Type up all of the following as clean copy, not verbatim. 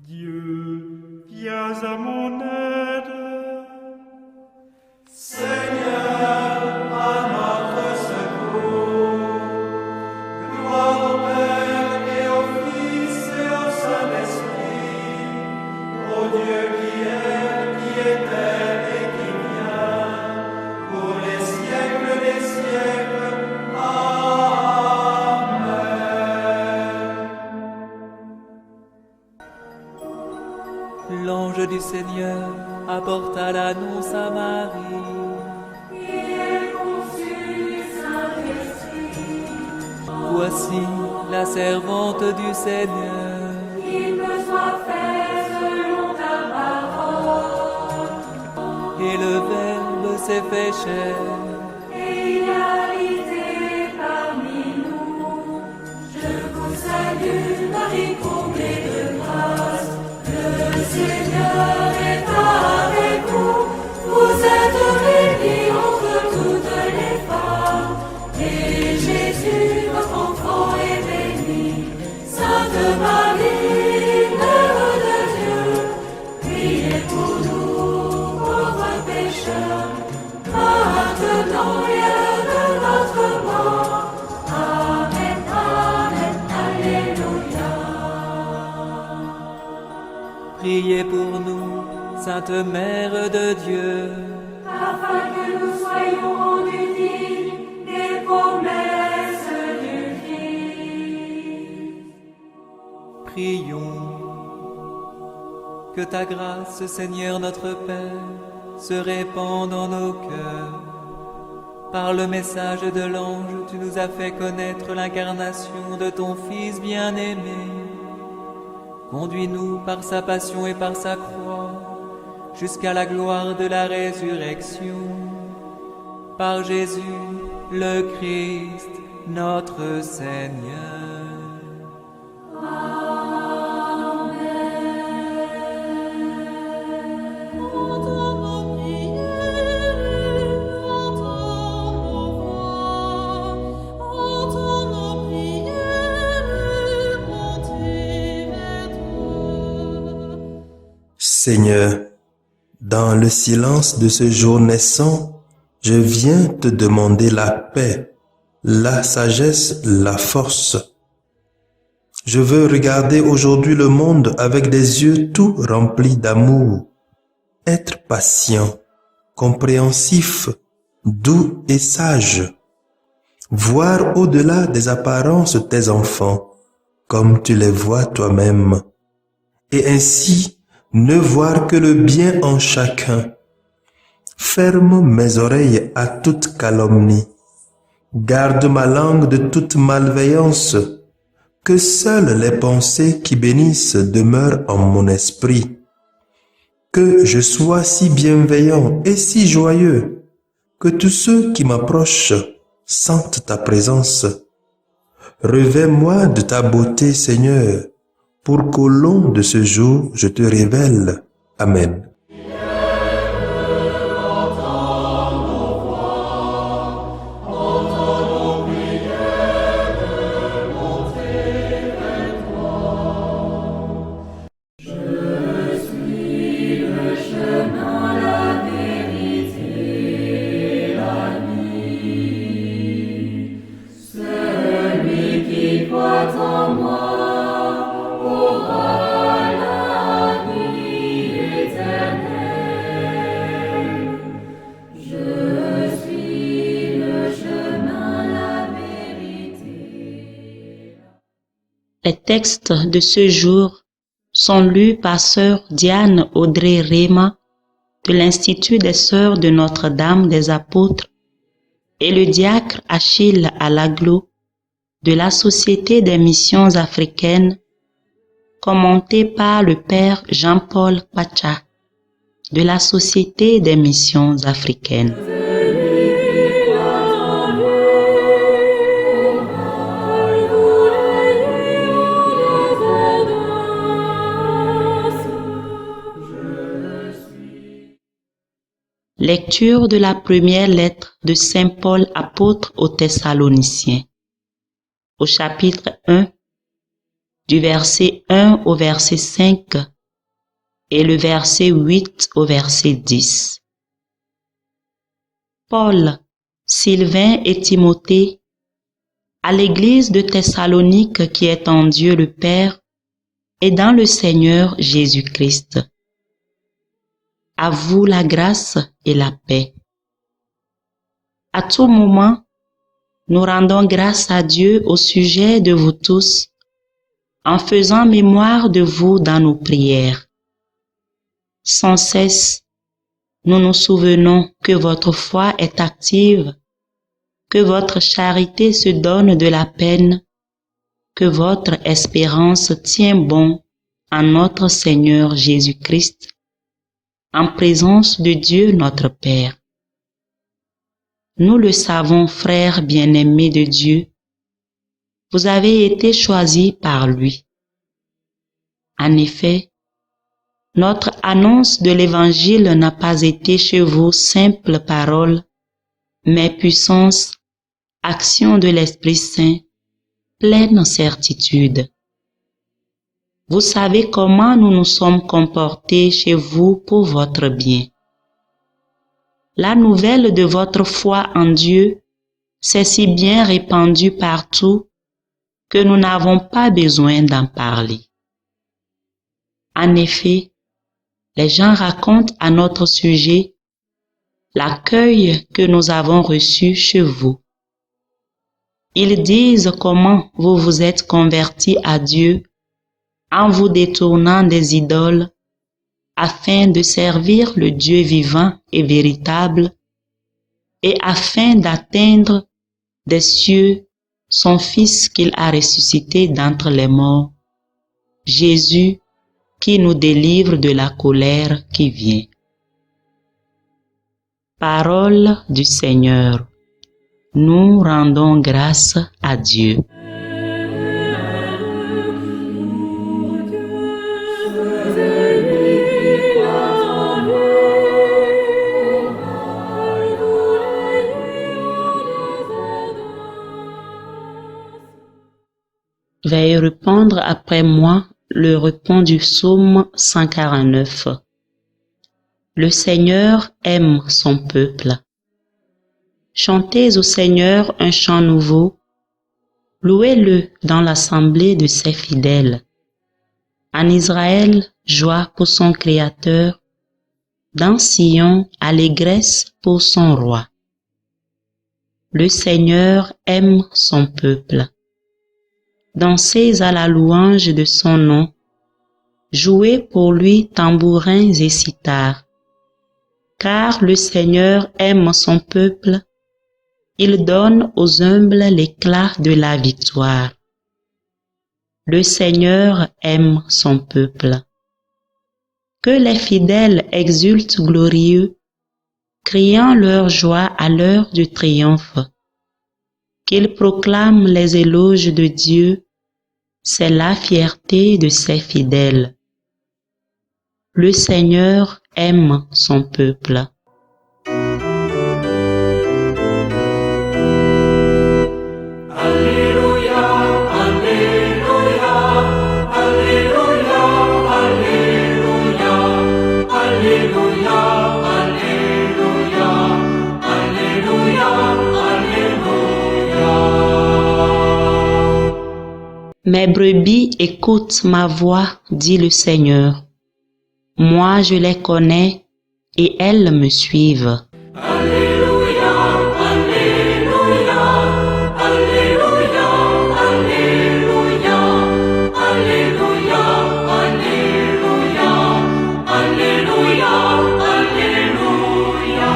Dieu, viens à mon aide. Seigneur, à notre secours. Gloire au Père et au Fils et au Saint-Esprit, au Dieu qui était et qui vient, pour les siècles des siècles. Amen. L'ange du Seigneur apporta l'annonce à Marie. Voici la servante du Seigneur. Qu'il me soit fait selon ta parole. Et le Verbe s'est fait chair. Et il a habité parmi nous. Je vous salue, Marie comblée de grâce. Le Seigneur est avec vous. Vous êtes bénie entre toutes les femmes. Et Jésus, votre enfant, est béni. Sainte Marie, Mère de Dieu, priez pour nous, pauvres pécheurs, maintenant et à l'heure de notre mort. Amen, Amen, Alléluia. Priez pour nous, Sainte Mère de Dieu. Afin que nous soyons rendus dignes des promesses du Christ. Prions. Que ta grâce, Seigneur notre Père, se répande en nos cœurs. Par le message de l'ange, tu nous as fait connaître l'incarnation de ton Fils bien-aimé. Conduis-nous par sa passion et par sa croix, jusqu'à la gloire de la résurrection. Par Jésus, le Christ, notre Seigneur. Seigneur, dans le silence de ce jour naissant, je viens te demander la paix, la sagesse, la force. Je veux regarder aujourd'hui le monde avec des yeux tout remplis d'amour, être patient, compréhensif, doux et sage, voir au-delà des apparences tes enfants, comme tu les vois toi-même, et ainsi ne voir que le bien en chacun. Ferme mes oreilles à toute calomnie. Garde ma langue de toute malveillance. Que seules les pensées qui bénissent demeurent en mon esprit. Que je sois si bienveillant et si joyeux, que tous ceux qui m'approchent sentent ta présence. Revêt-moi de ta beauté, Seigneur, pour qu'au long de ce jour, je te révèle. Amen. Les textes de ce jour sont lus par sœur Diane Audrey Réma de l'Institut des Sœurs de Notre-Dame des Apôtres et le diacre Achille Alaglo de la Société des Missions Africaines, commenté par le Père Jean-Paul Pacha de la Société des Missions Africaines. Lecture de la première lettre de Saint Paul apôtre aux Thessaloniciens. Au chapitre 1, du verset 1 au verset 5 et le verset 8 au verset 10. Paul, Sylvain et Timothée, à l'église de Thessalonique qui est en Dieu le Père et dans le Seigneur Jésus-Christ. À vous la grâce et la paix. À tout moment, nous rendons grâce à Dieu au sujet de vous tous, en faisant mémoire de vous dans nos prières. Sans cesse, nous nous souvenons que votre foi est active, que votre charité se donne de la peine, que votre espérance tient bon en notre Seigneur Jésus-Christ, en présence de Dieu notre Père. Nous le savons, frères bien-aimés de Dieu, vous avez été choisis par lui. En effet, notre annonce de l'Évangile n'a pas été chez vous simple parole, mais puissance, action de l'Esprit Saint, pleine certitude. Vous savez comment nous nous sommes comportés chez vous pour votre bien. La nouvelle de votre foi en Dieu s'est si bien répandue partout que nous n'avons pas besoin d'en parler. En effet, les gens racontent à notre sujet l'accueil que nous avons reçu chez vous. Ils disent comment vous vous êtes convertis à Dieu en vous détournant des idoles afin de servir le Dieu vivant et véritable et afin d'atteindre des cieux son Fils qu'il a ressuscité d'entre les morts, Jésus qui nous délivre de la colère qui vient. Parole du Seigneur. Nous rendons grâce à Dieu. Veuillez répondre après moi le repos du psaume 149. Le Seigneur aime son peuple. Chantez au Seigneur un chant nouveau, louez-le dans l'assemblée de ses fidèles. En Israël, joie pour son Créateur, dans Sion, allégresse pour son roi. Le Seigneur aime son peuple. Dansez à la louange de son nom, jouez pour lui tambourins et cithars. Car le Seigneur aime son peuple, il donne aux humbles l'éclat de la victoire. Le Seigneur aime son peuple. Que les fidèles exultent glorieux, criant leur joie à l'heure du triomphe. Qu'ils proclament les éloges de Dieu, c'est la fierté de ses fidèles. Le Seigneur aime son peuple. Alléluia, Alléluia, Alléluia, Alléluia, Alléluia, Alléluia, Alléluia, Alléluia. Mes brebis écoutent ma voix, dit le Seigneur. Moi je les connais et elles me suivent. Alléluia, Alléluia, Alléluia, Alléluia, Alléluia, Alléluia, Alléluia, Alléluia.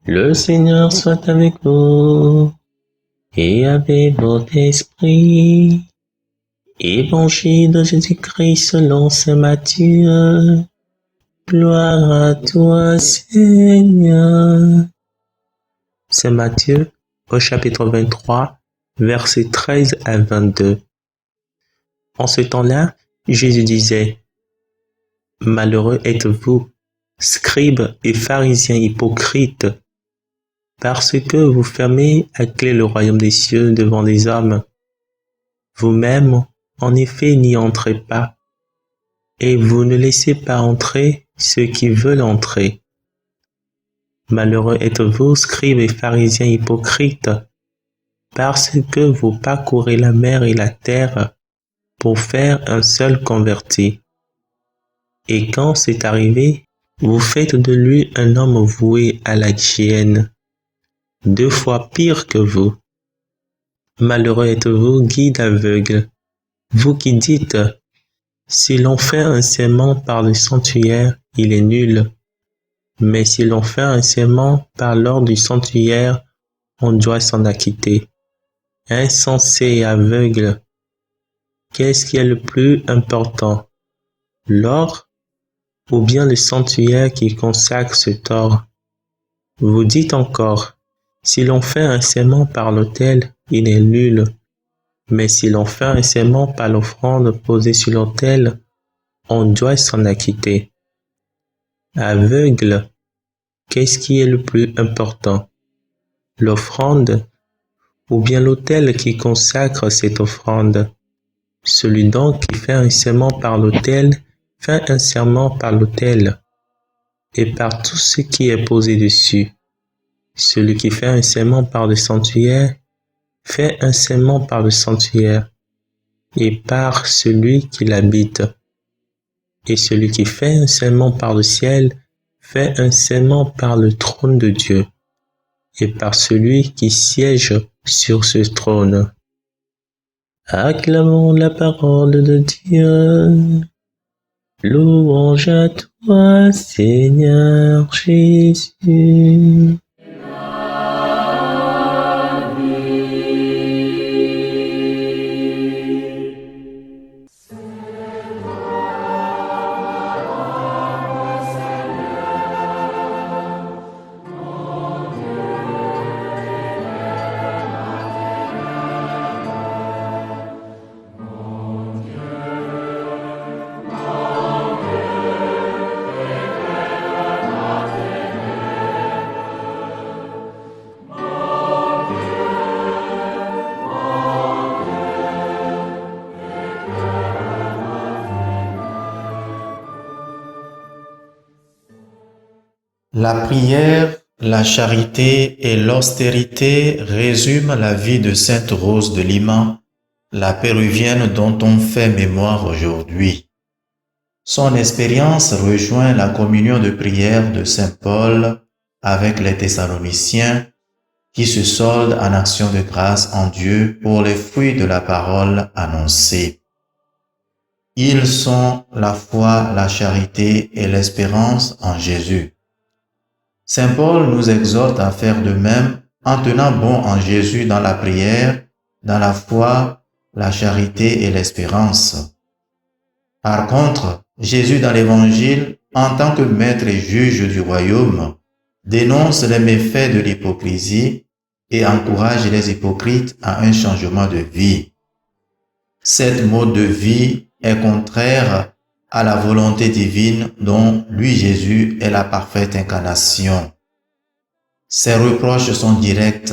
Le Seigneur soit avec vous et avec votre esprit. Évangile de Jésus-Christ selon saint Matthieu. Gloire à toi, Seigneur. Saint Matthieu, au chapitre 23, versets 13 à 22. En ce temps-là, Jésus disait, « Malheureux êtes-vous, scribes et pharisiens hypocrites, parce que vous fermez à clé le royaume des cieux devant les hommes. Vous-même, en effet, n'y entrez pas, et vous ne laissez pas entrer ceux qui veulent entrer. Malheureux êtes-vous, scribes et pharisiens hypocrites, parce que vous parcourez la mer et la terre pour faire un seul converti. Et quand c'est arrivé, vous faites de lui un homme voué à la hyène, 2 fois pire que vous. Malheureux êtes-vous, guides aveugles, vous qui dites, si l'on fait un serment par le sanctuaire, il est nul. Mais si l'on fait un serment par l'ordre du sanctuaire, on doit s'en acquitter. Insensé et aveugle, qu'est-ce qui est le plus important, l'or ou bien le sanctuaire qui consacre cet or? Vous dites encore, si l'on fait un serment par l'autel, il est nul. Mais si l'on fait un serment par l'offrande posée sur l'autel, on doit s'en acquitter. Aveugle, qu'est-ce qui est le plus important, l'offrande ou bien l'autel qui consacre cette offrande? Celui donc qui fait un serment par l'autel fait un serment par l'autel et par tout ce qui est posé dessus. Celui qui fait un serment par le sanctuaire fait un serment par le sanctuaire et par celui qui l'habite. Et celui qui fait un serment par le ciel fait un serment par le trône de Dieu et par celui qui siège sur ce trône. Acclamons la parole de Dieu. Louange à toi, Seigneur Jésus. La prière, la charité et l'austérité résument la vie de Sainte Rose de Lima, la péruvienne dont on fait mémoire aujourd'hui. Son expérience rejoint la communion de prière de Saint Paul avec les Thessaloniciens qui se solde en action de grâce en Dieu pour les fruits de la parole annoncée. Ils sont la foi, la charité et l'espérance en Jésus. Saint Paul nous exhorte à faire de même en tenant bon en Jésus dans la prière, dans la foi, la charité et l'espérance. Par contre, Jésus dans l'Évangile, en tant que maître et juge du royaume, dénonce les méfaits de l'hypocrisie et encourage les hypocrites à un changement de vie. Cette mode de vie est contraire à la volonté divine dont lui Jésus est la parfaite incarnation. Ses reproches sont directs.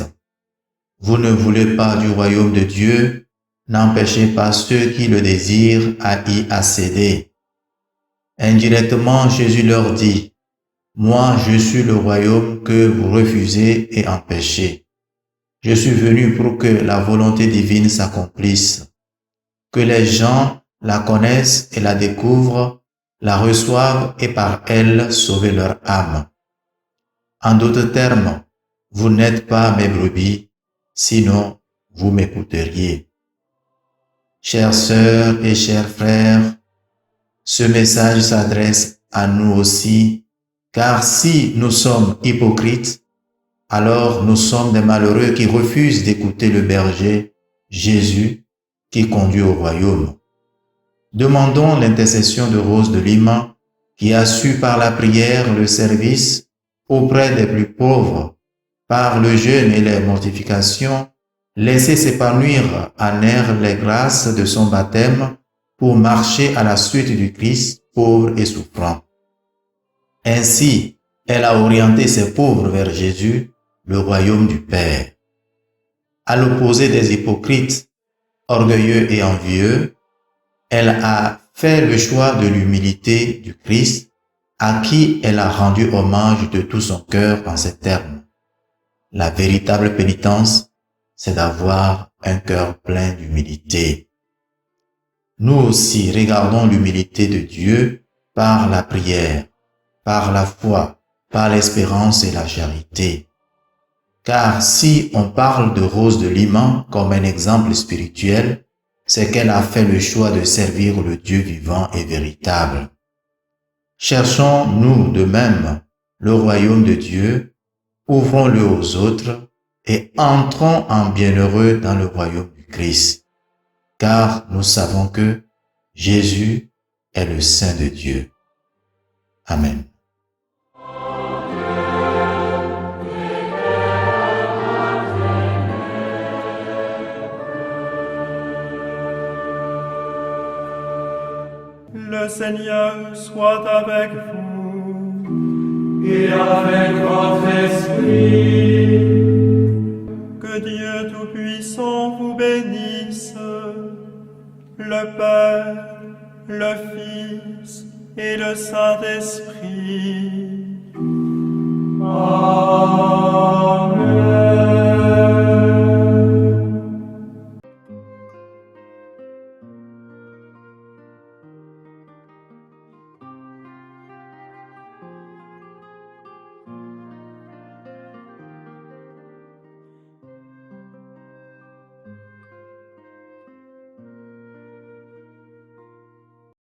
Vous ne voulez pas du royaume de Dieu, n'empêchez pas ceux qui le désirent à y accéder. Indirectement, Jésus leur dit, « Moi, je suis le royaume que vous refusez et empêchez. Je suis venu pour que la volonté divine s'accomplisse, que les gens la connaissent et la découvrent, la reçoivent et par elle sauver leur âme. En d'autres termes, vous n'êtes pas mes brebis, sinon vous m'écouteriez. » Chères sœurs et chers frères, ce message s'adresse à nous aussi, car si nous sommes hypocrites, alors nous sommes des malheureux qui refusent d'écouter le berger, Jésus, qui conduit au royaume. Demandons l'intercession de Rose de Lima, qui a su par la prière le service auprès des plus pauvres, par le jeûne et les mortifications, laisser s'épanouir en elle les grâces de son baptême pour marcher à la suite du Christ pauvre et souffrant. Ainsi, elle a orienté ses pauvres vers Jésus, le royaume du Père. À l'opposé des hypocrites, orgueilleux et envieux, elle a fait le choix de l'humilité du Christ, à qui elle a rendu hommage de tout son cœur en ces termes. La véritable pénitence, c'est d'avoir un cœur plein d'humilité. Nous aussi regardons l'humilité de Dieu par la prière, par la foi, par l'espérance et la charité. Car si on parle de Rose de Lima comme un exemple spirituel, c'est qu'elle a fait le choix de servir le Dieu vivant et véritable. Cherchons-nous de même le royaume de Dieu, ouvrons-le aux autres et entrons en bienheureux dans le royaume du Christ. Car nous savons que Jésus est le Saint de Dieu. Amen. Le Seigneur soit avec vous. Et avec votre esprit. Que Dieu Tout-Puissant vous bénisse, le Père, le Fils et le Saint-Esprit.